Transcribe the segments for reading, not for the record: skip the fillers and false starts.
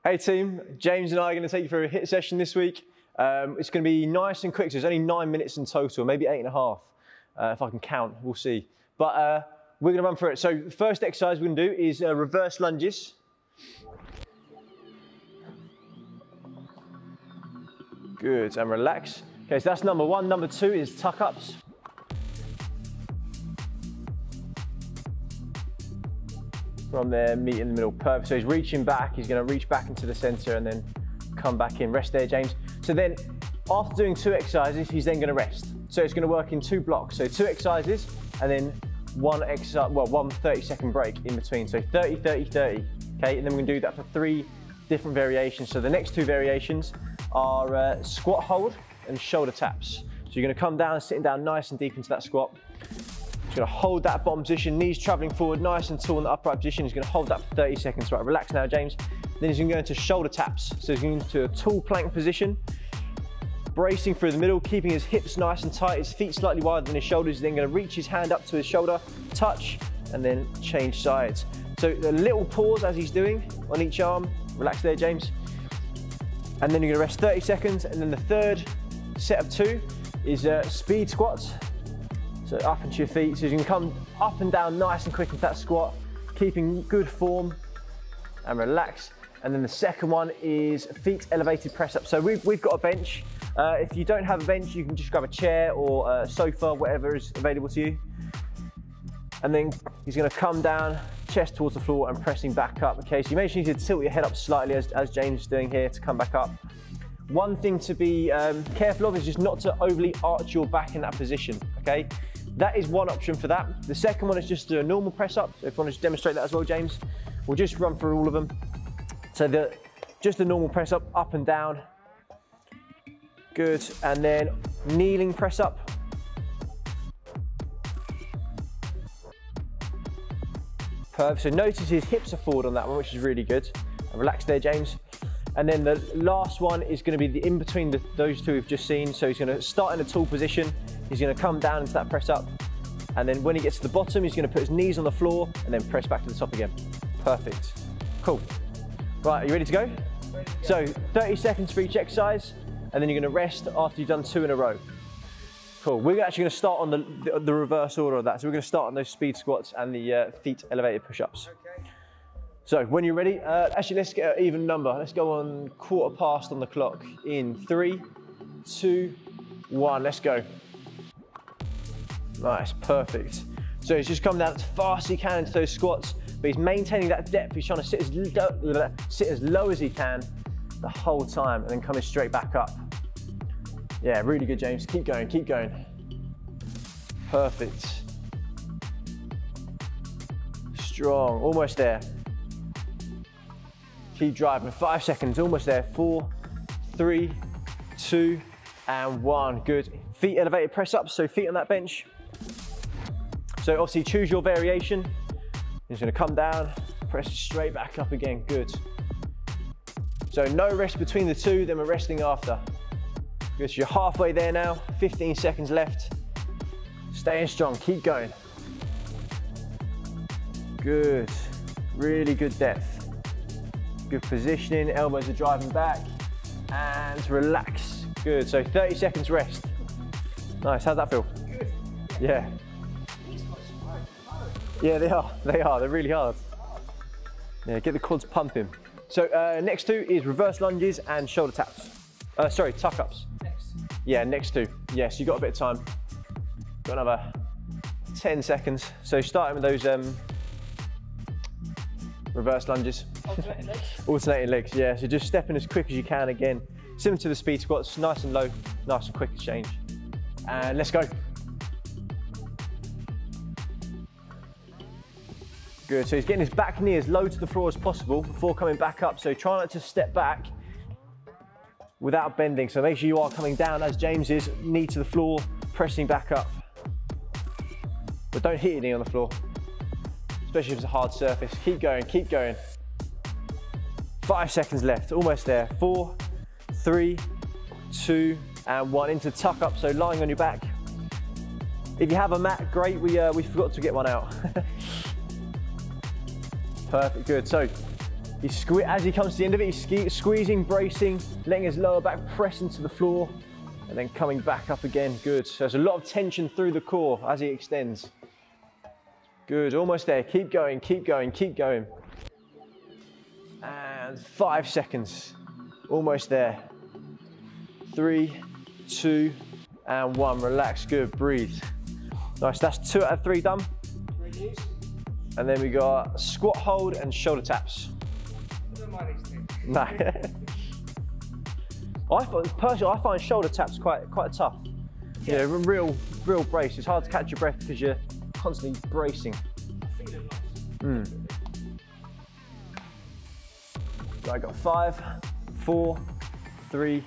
Hey team, James and I are going to take you through a HIIT session this week. It's going to be nice and quick, so it's only 9 minutes in total, maybe 8.5, if I can count, we'll see. But we're going to run through it. So the first exercise we're going to do is reverse lunges. Good, and relax. Okay, so that's number 1. Number 2 is tuck-ups. From there, meet in the middle, perfect. So he's reaching back, he's gonna reach back into the center and then come back in. Rest there, James. So then, after doing 2 exercises, he's then gonna rest. So it's gonna work in 2 blocks. So 2 exercises and then one 30-second break in between. So 30, 30, 30, okay? And then we're gonna do that for 3 different variations. So the next 2 variations are squat hold and shoulder taps. So you're gonna come down, sitting down nice and deep into that squat. He's going to hold that bottom position, knees traveling forward, nice and tall in the upright position. He's going to hold that for 30 seconds. Right, relax now, James. Then he's going to go into shoulder taps. So he's going into a tall plank position, bracing through the middle, keeping his hips nice and tight, his feet slightly wider than his shoulders. He's then going to reach his hand up to his shoulder, touch, and then change sides. So a little pause as he's doing on each arm. Relax there, James. And then you're going to rest 30 seconds. And then the third set of 2 is speed squats. So up into your feet, so you can come up and down nice and quick into that squat, keeping good form and relax. And then the second one is feet elevated press up. So we've got a bench. If you don't have a bench, you can just grab a chair or a sofa, whatever is available to you. And then he's gonna come down, chest towards the floor and pressing back up. Okay, so you may just need to tilt your head up slightly as James is doing here to come back up. One thing to be careful of is just not to overly arch your back in that position, okay? That is one option for that. The second one is just do a normal press up. So if you want to demonstrate that as well, James, we'll just run through all of them. So just a normal press up and down. Good, and then kneeling press up. Perfect, so notice his hips are forward on that one, which is really good. And relax there, James. And then the last one is going to be the in between those 2 we've just seen. So he's going to start in a tall position. He's going to come down into that press up. And then when he gets to the bottom, he's going to put his knees on the floor and then press back to the top again. Perfect. Cool. Right, are you ready to go? Ready to go. So 30 seconds for each exercise. And then you're going to rest after you've done 2 in a row. Cool. We're actually going to start on the reverse order of that. So we're going to start on those speed squats and the feet elevated push-ups. Okay. So when you're ready, actually let's get an even number. Let's go on 1/4 on the clock. In 3, 2, 1, let's go. Nice, perfect. So he's just come down as fast as he can into those squats, but he's maintaining that depth. He's trying to sit as low as he can the whole time and then coming straight back up. Yeah, really good, James. Keep going, keep going. Perfect. Strong, almost there. Keep driving, 5 seconds, almost there. 4, 3, 2, and 1. Good. Feet elevated press ups, so feet on that bench. So obviously choose your variation. He's gonna come down, press straight back up again, good. So no rest between the 2, then we're resting after. Good, so you're halfway there now, 15 seconds left. Staying strong, keep going. Good, really good depth. Good positioning, elbows are driving back, and relax. Good, so 30 seconds rest. Nice, how's that feel? Good. Yeah. Yeah, they're really hard. Yeah, get the quads pumping. So next 2 is reverse lunges and shoulder taps. Sorry, tuck-ups. Yeah, next 2. Yes, you got a bit of time. Got another 10 seconds. So starting with those reverse lunges. Alternating legs? Alternating legs, yeah. So just stepping as quick as you can again. Similar to the speed squats, nice and low, nice and quick exchange. And let's go. Good, so he's getting his back knee as low to the floor as possible before coming back up. So try not to step back without bending. So make sure you are coming down as James is, knee to the floor, pressing back up. But don't hit your knee on the floor, especially if it's a hard surface. Keep going, keep going. 5 seconds left, almost there. 4, 3, 2, and 1. Into tuck up, so lying on your back. If you have a mat, great. We forgot to get one out. Perfect, good. So As he comes to the end of it, he's squeezing, bracing, letting his lower back press into the floor, and then coming back up again. Good. So there's a lot of tension through the core as he extends. Good, almost there. Keep going, keep going, keep going. And 5 seconds. Almost there. 3, 2, and 1. Relax, good, breathe. Nice, that's 2 out of 3 done. And then we got squat hold and shoulder taps. No. Personally, I find shoulder taps quite tough. Yeah, real brace. It's hard to catch your breath because you're constantly bracing. So I got 5, 4, 3,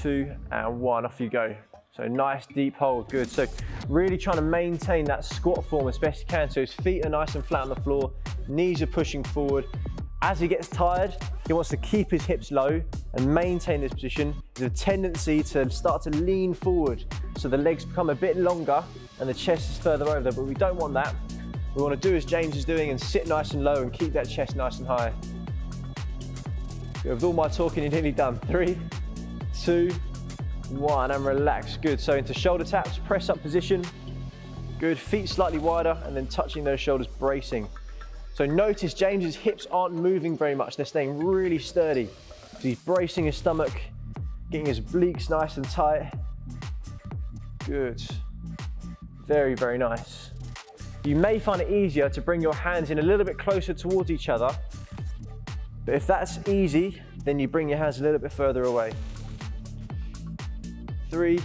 2, and 1. Off you go. So nice deep hold, good. So really trying to maintain that squat form as best you can. So his feet are nice and flat on the floor, knees are pushing forward. As he gets tired, he wants to keep his hips low and maintain this position. There's a tendency to start to lean forward so the legs become a bit longer and the chest is further over, but we don't want that. We want to do as James is doing and sit nice and low and keep that chest nice and high. Good. With all my talking, you're nearly done. 3, 2, 1, and relax. Good. So into shoulder taps, press up position. Good. Feet slightly wider and then touching those shoulders, bracing. So notice James's hips aren't moving very much. They're staying really sturdy. So he's bracing his stomach, getting his obliques nice and tight. Good. Very, very nice. You may find it easier to bring your hands in a little bit closer towards each other. But if that's easy, then you bring your hands a little bit further away. 3,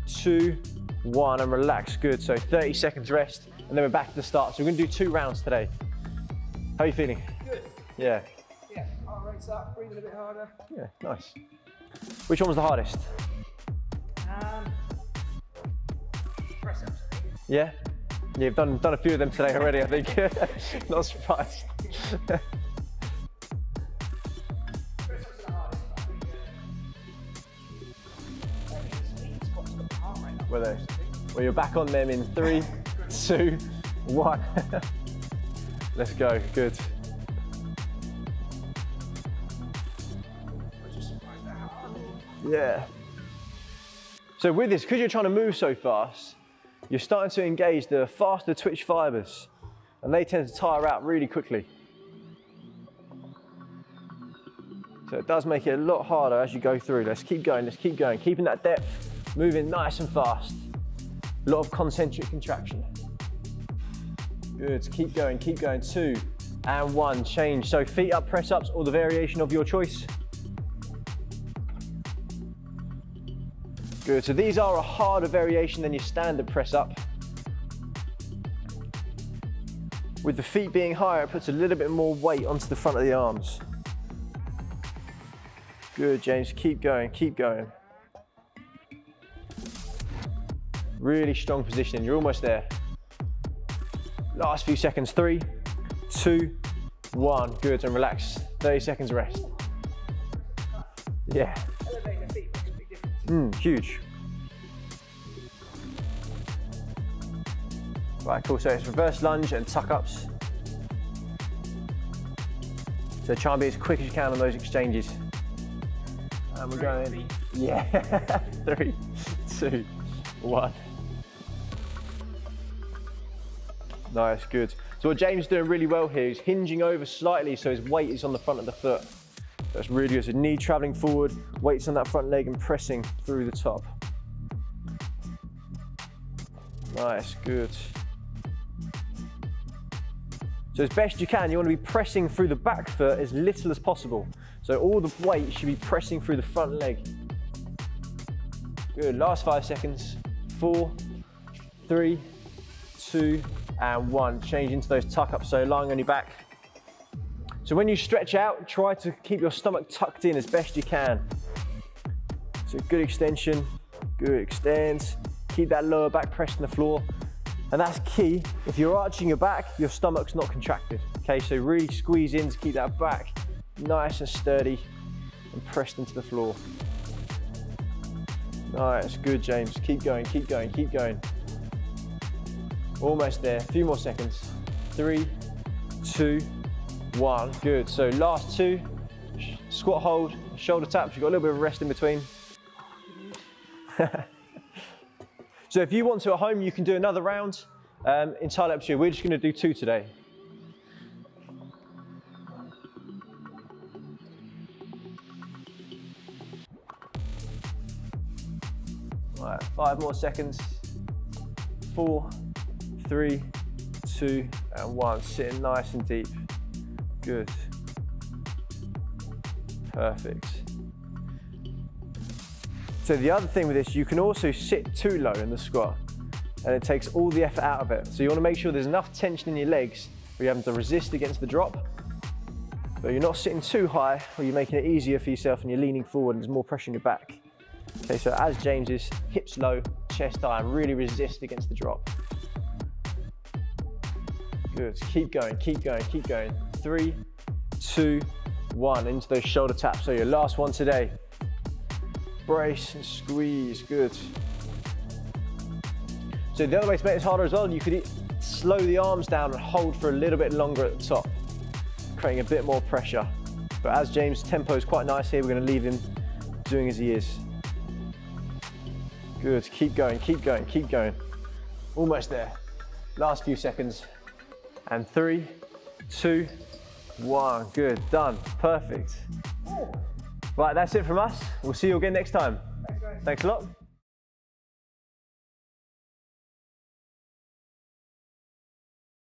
2, 1, and relax. Good. So 30 seconds rest, and then we're back to the start. So we're going to do 2 rounds today. How are you feeling? Good. Yeah. Yeah, heart rate's up, breathing a bit harder. Yeah, nice. Which one was the hardest? Press ups. Yeah? Yeah, you've done a few of them today already, I think. Not surprised. Press ups are the hardest, but I think squats got the heart rate up. Were they? Well, you're back on them in 3, 2, 1. Let's go, good. Yeah. So with this, because you're trying to move so fast, you're starting to engage the faster twitch fibers, and they tend to tire out really quickly. So it does make it a lot harder as you go through. Let's keep going, keeping that depth, moving nice and fast. A lot of concentric contraction. Good, keep going, 2 and 1, change. So feet up, press ups, or the variation of your choice. Good, so these are a harder variation than your standard press up. With the feet being higher, it puts a little bit more weight onto the front of the arms. Good, James, keep going. Really strong positioning, you're almost there. Last few seconds, 3, 2, 1, good, and relax. 30 seconds rest. Yeah. Elevating the feet makes a big difference. Huge. Right, cool, so it's reverse lunge and tuck ups. So try and be as quick as you can on those exchanges. And we're going, yeah, 3, 2, 1. Nice, good. So what James is doing really well here is hinging over slightly so his weight is on the front of the foot. That's really good. So knee traveling forward, weight's on that front leg and pressing through the top. Nice, good. So as best you can, you want to be pressing through the back foot as little as possible. So all the weight should be pressing through the front leg. Good, last 5 seconds. 4, 3, 2, and 1. Change into those tuck ups, so lying on your back. So when you stretch out, try to keep your stomach tucked in as best you can. So good extension, good extends. Keep that lower back pressed on the floor. And that's key. If you're arching your back, your stomach's not contracted. Okay, so really squeeze in to keep that back nice and sturdy and pressed into the floor. Nice, good, James. Keep going. Almost there, a few more seconds. 3, 2, 1. Good. So last 2, squat hold, shoulder taps. You've got a little bit of rest in between. So if you want to at home, you can do another round. Entirely up to you. We're just going to do 2 today. All right, 5 more seconds. 4, 3, 2, and 1. Sitting nice and deep. Good. Perfect. So the other thing with this, you can also sit too low in the squat, and it takes all the effort out of it. So you want to make sure there's enough tension in your legs where you're having to resist against the drop, but you're not sitting too high where you're making it easier for yourself and you're leaning forward and there's more pressure in your back. Okay, so as James is, hips low, chest high, and really resist against the drop. Good, keep going, keep going, keep going. 3, 2, 1, into those shoulder taps. So your last one today. Brace and squeeze, good. So the other way to make this harder as well, you could slow the arms down and hold for a little bit longer at the top, creating a bit more pressure. But as James' tempo is quite nice here, we're going to leave him doing as he is. Good, keep going, keep going, keep going. Almost there. Last few seconds. And 3, 2, 1. Good, done, perfect. Right, that's it from us. We'll see you again next time. Thanks, guys. Thanks a lot.